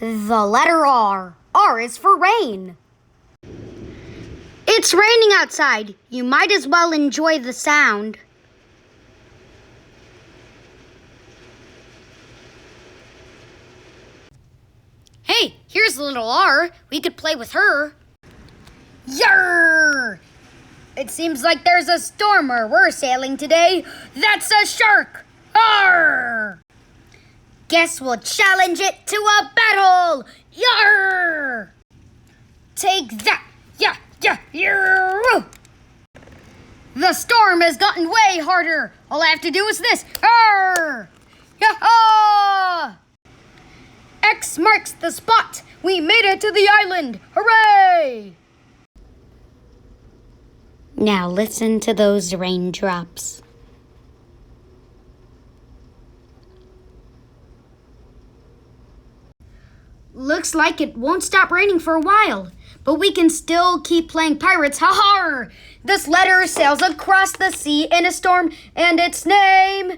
The letter R. R is for rain. It's raining outside. You might as well enjoy the sound. Hey, here's little R. We could play with her. Yarr! It seems like there's a storm where we're sailing today. That's a shark! Arr! Guess we'll challenge it to a battle! Yarr! Take that! Yeah, yarr! The storm has gotten way harder. All I have to do is this. Arr! Yah-ha! X marks the spot. We made it to the island. Hooray! Now listen to those raindrops. Looks like it won't stop raining for a while, but we can still keep playing pirates. Ha-ha! This letter sails across the sea in a storm, and its name